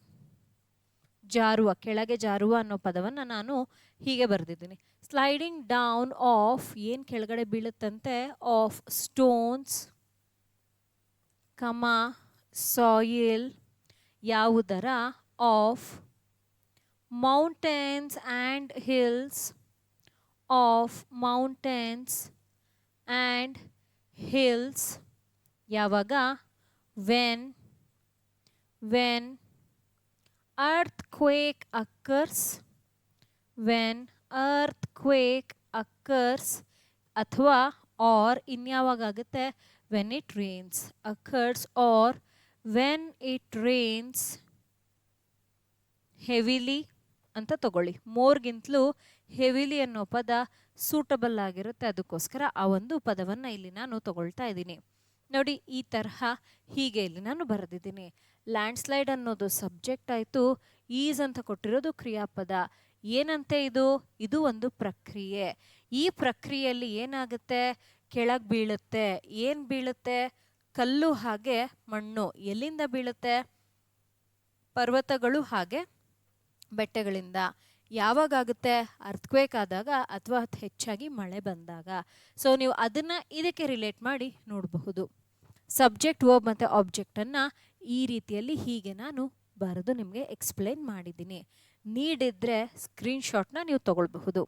ಜಾರುವ, ಕೆಳಗೆ ಜಾರುವ ಅನ್ನೋ ಪದವನ್ನು ನಾನು ಹೀಗೆ ಬರೆದಿದ್ದೀನಿ. ಸ್ಲೈಡಿಂಗ್ ಡೌನ್ ಆಫ್, ಏನು ಕೆಳಗಡೆ ಬೀಳುತ್ತಂತೆ? ಆಫ್ ಸ್ಟೋನ್ಸ್, ಕಮ ಸಾಯಿಲ್, ಯಾವುದರ? Of mountains and hills, of mountains and hills. ಯಾವಾಗ? when earthquake occurs, when earthquake occurs, ಅಥವಾ R ಇನ್ಯಾವಾಗುತ್ತೆ? when it rains, occurs or when it rains heavily ಅಂತ ತಗೊಳ್ಳಿ. ಮೋರ್ಗಿಂತಲೂ ಹೆವಿಲಿ ಅನ್ನೋ ಪದ ಸೂಟಬಲ್ ಆಗಿರುತ್ತೆ, ಅದಕ್ಕೋಸ್ಕರ ಆ ಒಂದು ಪದವನ್ನು ಇಲ್ಲಿ ನಾನು ತಗೊಳ್ತಾ ಇದ್ದೀನಿ. ನೋಡಿ, ಈ ತರಹ ಹೀಗೆ ಇಲ್ಲಿ ನಾನು ಬರೆದಿದ್ದೀನಿ. ಲ್ಯಾಂಡ್ ಸ್ಲೈಡ್ ಅನ್ನೋದು ಸಬ್ಜೆಕ್ಟ್ ಆಯಿತು, ಈಸ್ ಅಂತ ಕೊಟ್ಟಿರೋದು ಕ್ರಿಯಾಪದ. ಏನಂತೆ ಇದು? ಇದು ಒಂದು ಪ್ರಕ್ರಿಯೆ. ಈ ಪ್ರಕ್ರಿಯೆಯಲ್ಲಿ ಏನಾಗುತ್ತೆ? ಕೆಳಗೆ ಬೀಳುತ್ತೆ. ಏನು ಬೀಳುತ್ತೆ? ಕಲ್ಲು ಹಾಗೆ ಮಣ್ಣು. ಎಲ್ಲಿಂದ ಬೀಳುತ್ತೆ? ಪರ್ವತಗಳು ಹಾಗೆ ಬೆಟ್ಟಗಳಿಂದ. ಯಾವಾಗುತ್ತೆ? ಅರ್ಥಕ್ವೇಕ್ ಆದಾಗ ಅಥವಾ ಹೆಚ್ಚಾಗಿ ಮಳೆ ಬಂದಾಗ. ಸೊ ನೀವು ಅದನ್ನು ಇದಕ್ಕೆ ರಿಲೇಟ್ ಮಾಡಿ ನೋಡಬಹುದು. ಸಬ್ಜೆಕ್ಟ್, ವರ್ಬ್ ಮತ್ತು ಆಬ್ಜೆಕ್ಟನ್ನು ಈ ರೀತಿಯಲ್ಲಿ ಹೀಗೆ ನಾನು ಬರೆದು ನಿಮಗೆ ಎಕ್ಸ್ಪ್ಲೇನ್ ಮಾಡಿದ್ದೀನಿ. ನೀಡಿದ್ರೆ ಸ್ಕ್ರೀನ್ಶಾಟ್ನ ನೀವು ತಗೊಳ್ಬಹುದು.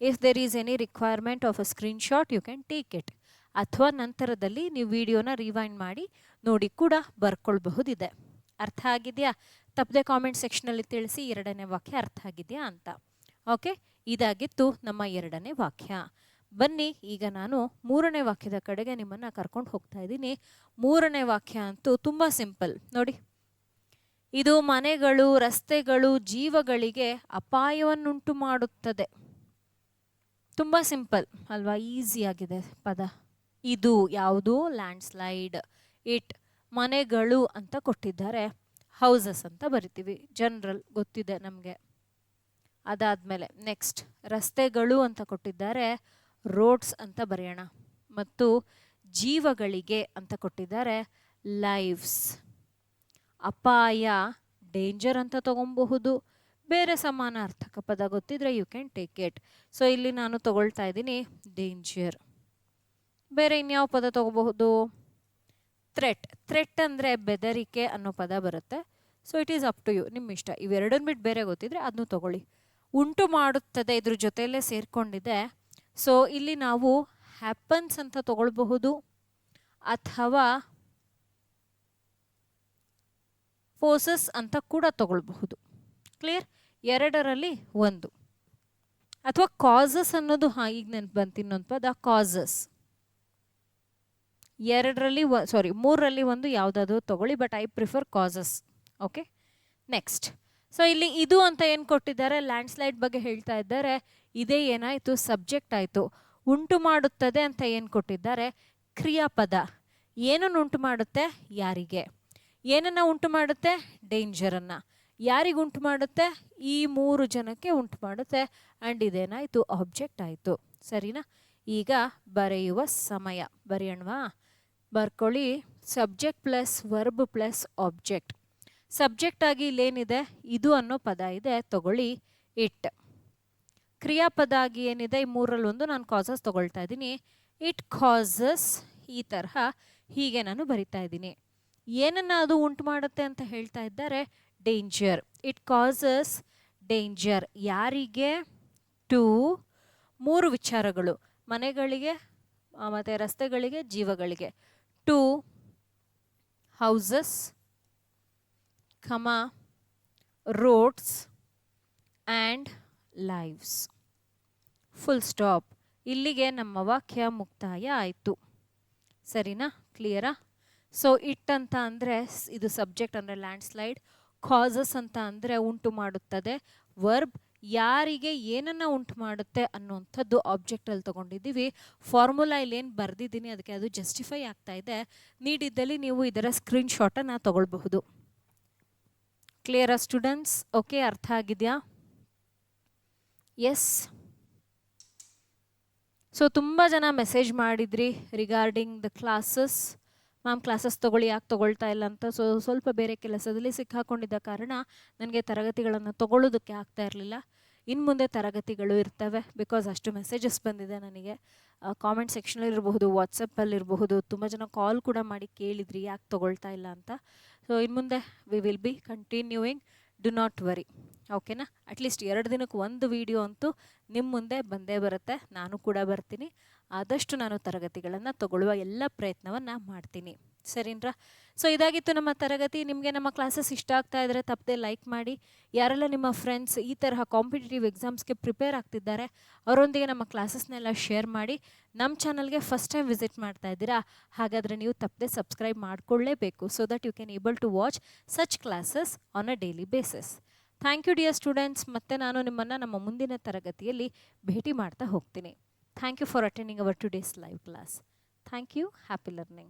If there is any requirement of a screenshot you can take it. ಅಥವಾ ನಂತರದಲ್ಲಿ ನೀವು ವಿಡಿಯೋನ ರಿವೈಂಡ್ ಮಾಡಿ ನೋಡಿ ಕೂಡ ಬರ್ಕೊಳ್ಬಹುದಿದೆ. ಅರ್ಥ ಆಗಿದೆಯಾ? ತಪ್ಪದೆ ಕಾಮೆಂಟ್ ಸೆಕ್ಷನಲ್ಲಿ ತಿಳಿಸಿ 2ನೇ ವಾಕ್ಯ ಅರ್ಥ ಆಗಿದೆಯಾ ಅಂತ. ಓಕೆ, ಇದಾಗಿತ್ತು ನಮ್ಮ 2ನೇ ವಾಕ್ಯ. ಬನ್ನಿ ಈಗ ನಾನು 3ನೇ ವಾಕ್ಯದ ಕಡೆಗೆ ನಿಮ್ಮನ್ನು ಕರ್ಕೊಂಡು ಹೋಗ್ತಾ ಇದ್ದೀನಿ. 3ನೇ ವಾಕ್ಯ ಅಂತೂ ತುಂಬ ಸಿಂಪಲ್ ನೋಡಿ. ಇದು ಮನೆಗಳು, ರಸ್ತೆಗಳು, ಜೀವಗಳಿಗೆ ಅಪಾಯವನ್ನುಂಟು ಮಾಡುತ್ತದೆ. ತುಂಬ ಸಿಂಪಲ್ ಅಲ್ವಾ? ಈಸಿ ಆಗಿದೆ ಪದ. ಇದು ಯಾವುದು? Land slide. ಇಟ್ ಮನೆಗಳು ಅಂತ ಕೊಟ್ಟಿದ್ದಾರೆ, ಹೌಸಸ್ ಅಂತ ಬರಿತೀವಿ, ಜನರಲ್ ಗೊತ್ತಿದೆ ನಮಗೆ. ಅದಾದಮೇಲೆ ನೆಕ್ಸ್ಟ್ ರಸ್ತೆಗಳು ಅಂತ ಕೊಟ್ಟಿದ್ದಾರೆ, ರೋಡ್ಸ್ ಅಂತ ಬರೆಯೋಣ. ಮತ್ತು ಜೀವಗಳಿಗೆ ಅಂತ ಕೊಟ್ಟಿದ್ದಾರೆ, ಲೈವ್ಸ್. ಅಪಾಯ, ಡೇಂಜರ್ ಅಂತ ತಗೊಬಹುದು. ಬೇರೆ ಸಮಾನಾರ್ಥಕ ಪದ ಗೊತ್ತಿದ್ರೆ you can take it. So ಇಲ್ಲಿ ನಾನು ತಗೊಳ್ತಾ ಇದ್ದೀನಿ ಡೇಂಜರ್. ಬೇರೆ ಇನ್ಯಾವ ಪದ ತಗೋಬಹುದು? ಥ್ರೆಟ್. ಥ್ರೆಟ್ ಅಂದರೆ ಬೆದರಿಕೆ ಅನ್ನೋ ಪದ ಬರುತ್ತೆ. So it is up to you, ನಿಮ್ಮ ಇಷ್ಟ. ಇವೆರಡನ್ನು ಬಿಟ್ಟು ಬೇರೆ ಗೊತ್ತಿದ್ರೆ ಅದನ್ನು ತಗೊಳ್ಳಿ. ಉಂಟು ಮಾಡುತ್ತದೆ ಇದ್ರ ಜೊತೆಯಲ್ಲೇ ಸೇರಿಕೊಂಡಿದೆ. ಸೊ ಇಲ್ಲಿ ನಾವು ಹ್ಯಾಪನ್ಸ್ ಅಂತ ತಗೊಳ್ಬಹುದು ಅಥವಾ ಫೋರ್ಸಸ್ ಅಂತ ಕೂಡ ತಗೊಳ್ಬಹುದು. ಕ್ಲಿಯರ್? ಎರಡರಲ್ಲಿ ಒಂದು. ಅಥವಾ ಕಾಸಸ್ ಅನ್ನೋದು, ಈಗ ನೆನಪು ಬಂತು ಇನ್ನೊಂದು ಪದ, ಕಾಸಸ್. ಮೂರರಲ್ಲಿ ಒಂದು ಯಾವುದಾದ್ರು ತಗೊಳ್ಳಿ, but I prefer causes. Okay, next. So ಇಲ್ಲಿ ಇದು ಅಂತ ಏನು ಕೊಟ್ಟಿದ್ದಾರೆ? ಲ್ಯಾಂಡ್ ಸ್ಲೈಡ್ ಬಗ್ಗೆ ಹೇಳ್ತಾ ಇದ್ದಾರೆ. ಇದೇ ಏನಾಯಿತು? ಸಬ್ಜೆಕ್ಟ್ ಆಯಿತು. ಉಂಟು ಮಾಡುತ್ತದೆ ಅಂತ ಏನು ಕೊಟ್ಟಿದ್ದಾರೆ? ಕ್ರಿಯಾಪದ. ಏನನ್ನು ಉಂಟು ಮಾಡುತ್ತೆ? ಯಾರಿಗೆ? ಏನನ್ನು ಉಂಟು ಮಾಡುತ್ತೆ? ಡೇಂಜರನ್ನು. ಯಾರಿಗೆ ಉಂಟು ಮಾಡುತ್ತೆ? ಈ 3 ಜನಕ್ಕೆ ಉಂಟು ಮಾಡುತ್ತೆ. ಆ್ಯಂಡ್ ಇದೇನಾಯಿತು? ಆಬ್ಜೆಕ್ಟ್ ಆಯಿತು. ಸರಿನಾ? ಈಗ ಬರೆಯುವ ಸಮಯ. ಬರೆಯೋಣವಾ? ಬರ್ಕೊಳ್ಳಿ. Subject plus verb plus object. Subject ಆಗಿ ಇಲ್ಲೇನಿದೆ? ಇದು ಅನ್ನೋ ಪದ ಇದೆ, ತಗೊಳ್ಳಿ ಇಟ್. ಕ್ರಿಯಾಪದ ಆಗಿ ಏನಿದೆ? ಈ 3ರಲ್ಲಿ ಒಂದು ನಾನು ಕಾಸಸ್ ತಗೊಳ್ತಾ ಇದ್ದೀನಿ. It causes. ಈ ತರಹ ಹೀಗೆ ನಾನು ಬರಿತಾ ಇದ್ದೀನಿ. ಏನನ್ನು ಅದು ಉಂಟು ಮಾಡುತ್ತೆ ಅಂತ ಹೇಳ್ತಾ ಇದ್ದಾರೆ? ಡೇಂಜರ್. It causes danger. ಯಾರಿಗೆ? ಟು 3 ವಿಚಾರಗಳು. ಮನೆಗಳಿಗೆ, ಮತ್ತು ರಸ್ತೆಗಳಿಗೆ, ಜೀವಗಳಿಗೆ. To houses, roads and lives. Full stop. ಇಲ್ಲಿಗೆ ನಮ್ಮ ವಾಕ್ಯ ಮುಕ್ತಾಯ ಆಯಿತು. ಸರಿನಾ? ಕ್ಲಿಯರಾ? ಸೊ ಇಟ್ ಅಂತ ಅಂದರೆ ಇದು ಸಬ್ಜೆಕ್ಟ್ ಅಂದರೆ ಲ್ಯಾಂಡ್ ಸ್ಲೈಡ್. ಕಾಸಸ್ ಅಂತ ಅಂದರೆ ಉಂಟು ಮಾಡುತ್ತದೆ. ವರ್ಬ್ ಯಾರಿಗೆ ಏನನ್ನು ಉಂಟು ಮಾಡುತ್ತೆ ಅನ್ನೋಂಥದ್ದು ಆಬ್ಜೆಕ್ಟಲ್ಲಿ ತೊಗೊಂಡಿದ್ದೀವಿ. ಫಾರ್ಮುಲಾ ಇಲ್ಲೇನು ಬರೆದಿದ್ದೀನಿ ಅದಕ್ಕೆ ಅದು ಜಸ್ಟಿಫೈ ಆಗ್ತಾ ಇದೆ. ನೀಡಿದ್ದಲ್ಲಿ ನೀವು ಇದರ ಸ್ಕ್ರೀನ್ಶಾಟನ್ನು ತಗೊಳ್ಬಹುದು. ಕ್ಲಿಯರಾ ಸ್ಟೂಡೆಂಟ್ಸ್? ಓಕೆ, ಅರ್ಥ ಆಗಿದೆಯಾ? ಎಸ್. ಸೊ ತುಂಬ ಜನ ಮೆಸೇಜ್ ಮಾಡಿದ್ರಿ regarding the classes. Ma'am classes ತೊಗೊಳ್ಳಿ, ಯಾಕೆ ತೊಗೊಳ್ತಾ ಇಲ್ಲ ಅಂತ. ಸೊ ಸ್ವಲ್ಪ ಬೇರೆ ಕೆಲಸದಲ್ಲಿ ಸಿಕ್ಕಾಕೊಂಡಿದ್ದ ಕಾರಣ ನನಗೆ ತರಗತಿಗಳನ್ನು ತೊಗೊಳ್ಳೋದಕ್ಕೆ ಆಗ್ತಾ ಇರಲಿಲ್ಲ. ಇನ್ನು ಮುಂದೆ ತರಗತಿಗಳು ಇರ್ತವೆ. ಬಿಕಾಸ್ ಅಷ್ಟು ಮೆಸೇಜಸ್ ಬಂದಿದೆ ನನಗೆ. ಕಾಮೆಂಟ್ ಸೆಕ್ಷನಲ್ಲಿರಬಹುದು, ವಾಟ್ಸಪ್ಪಲ್ಲಿರಬಹುದು. ತುಂಬ ಜನ ಕಾಲ್ ಕೂಡ ಮಾಡಿ ಕೇಳಿದ್ರಿ ಯಾಕೆ ತೊಗೊಳ್ತಾ ಇಲ್ಲ ಅಂತ. ಸೊ ಇನ್ನು ಮುಂದೆ we will be continuing. Do not worry. ಓಕೆನಾ? ಅಟ್ಲೀಸ್ಟ್ 2 ದಿನಕ್ಕೆ ಒಂದು ವಿಡಿಯೋ ಅಂತೂ ನಿಮ್ಮ ಮುಂದೆ ಬಂದೇ ಬರುತ್ತೆ. ನಾನು ಕೂಡ ಬರ್ತೀನಿ. ಆದಷ್ಟು ನಾನು ತರಗತಿಗಳನ್ನು ತಗೊಳ್ಳುವ ಎಲ್ಲ ಪ್ರಯತ್ನವನ್ನು ಮಾಡ್ತೀನಿ. ಸರಿನ್ರಾ? ಸೊ ಇದಾಗಿತ್ತು ನಮ್ಮ ತರಗತಿ. ನಿಮಗೆ ನಮ್ಮ ಕ್ಲಾಸಸ್ ಇಷ್ಟ ಆಗ್ತಾ ಇದ್ದರೆ ತಪ್ಪದೆ ಲೈಕ್ ಮಾಡಿ. ಯಾರೆಲ್ಲ ನಿಮ್ಮ ಫ್ರೆಂಡ್ಸ್ ಈ ತರಹ ಕಾಂಪಿಟೇಟಿವ್ ಎಕ್ಸಾಮ್ಸ್ಗೆ ಪ್ರಿಪೇರ್ ಆಗ್ತಿದ್ದಾರೆ ಅವರೊಂದಿಗೆ ನಮ್ಮ ಕ್ಲಾಸಸ್ನೆಲ್ಲ ಶೇರ್ ಮಾಡಿ. ನಮ್ಮ ಚಾನಲ್ಗೆ ಫಸ್ಟ್ ಟೈಮ್ ವಿಸಿಟ್ ಮಾಡ್ತಾ ಇದ್ದೀರಾ, ಹಾಗಾದರೆ ನೀವು ತಪ್ಪದೆ ಸಬ್ಸ್ಕ್ರೈಬ್ ಮಾಡಿಕೊಳ್ಳೇಬೇಕು. So that you can able to watch such classes on a daily basis. Thank you dear students. ಮತ್ತೆ ನಾನು ನಿಮ್ಮನ್ನು ನಮ್ಮ ಮುಂದಿನ ತರಗತಿಯಲ್ಲಿ ಭೇಟಿ ಮಾಡ್ತಾ ಹೋಗ್ತೀನಿ. Thank you for attending our today's live class. Thank you. Happy learning.